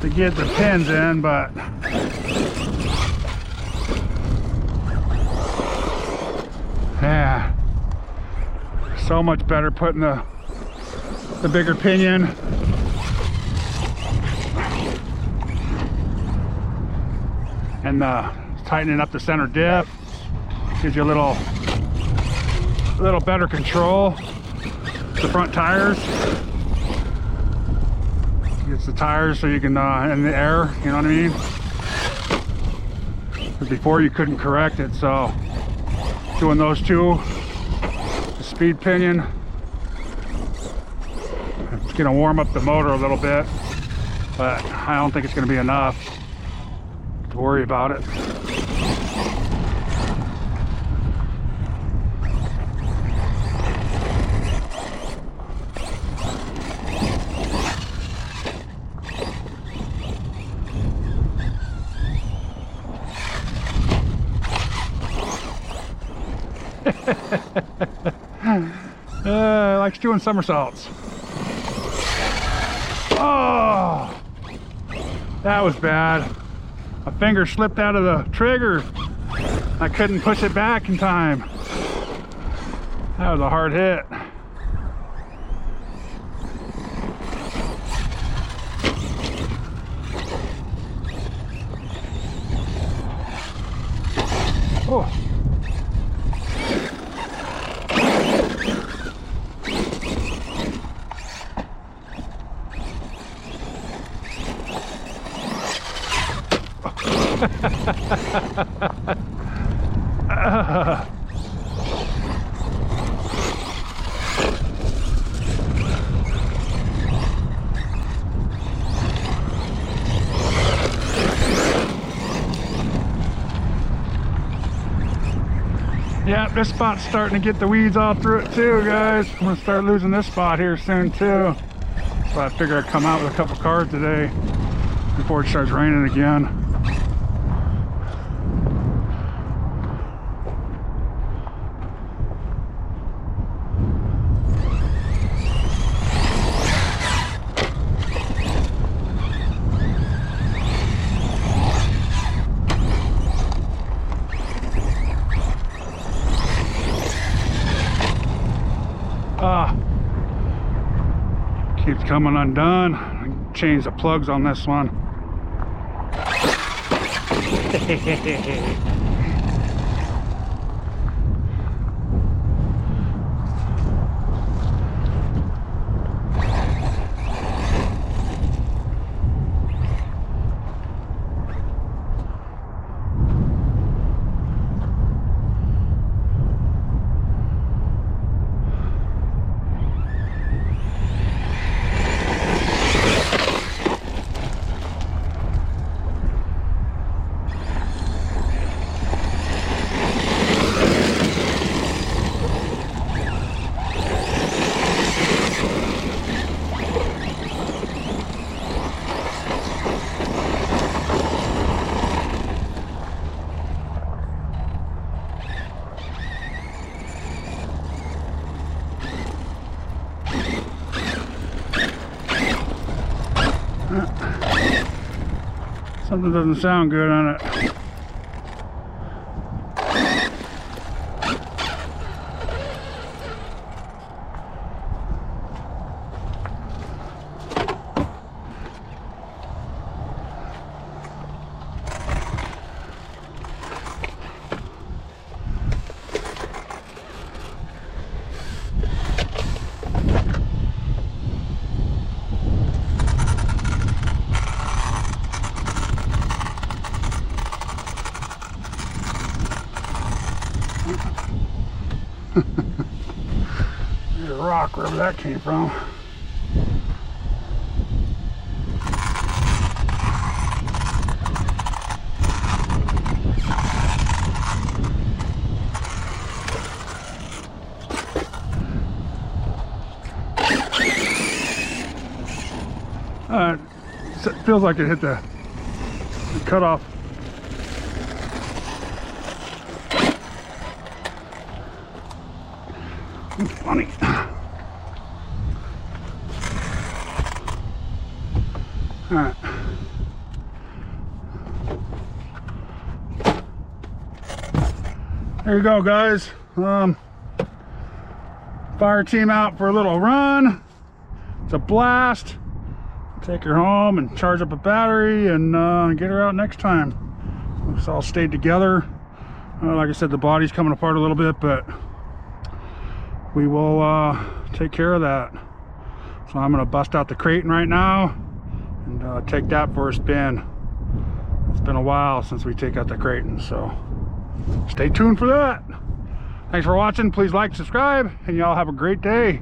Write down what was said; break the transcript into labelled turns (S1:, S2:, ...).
S1: to get the pins in, but yeah, so much better putting the bigger pinion. And tightening up the center diff gives you a little better control. The front tires, gets the tires so you can in the air, you know what I mean? Because before you couldn't correct it, so doing those two, the speed pinion, it's gonna warm up the motor a little bit, but I don't think it's gonna be enough to worry about it. Likes doing somersaults. Oh, that was bad. My finger slipped out of the trigger. I couldn't push it back in time. That was a hard hit. Oh. Yeah, this spot's starting to get the weeds all through it too, guys. I'm gonna start losing this spot here soon too. So I figure I'd come out with a couple cars today before it starts raining again. Keeps coming undone. I change the plugs on this one. Something doesn't sound good on it. There's a rock, wherever that came from. It feels like it hit the cutoff. Funny. All right. There you go, guys. Fire team out for a little run. It's a blast. Take her home and charge up a battery and get her out next time. It's all stayed together. Like I said, the body's coming apart a little bit, but we will take care of that. So I'm gonna bust out the kraton right now and take that for a spin. It's been a while since we take out the kraton, so stay tuned for that. Thanks for watching. Please like, subscribe, and y'all have a great day.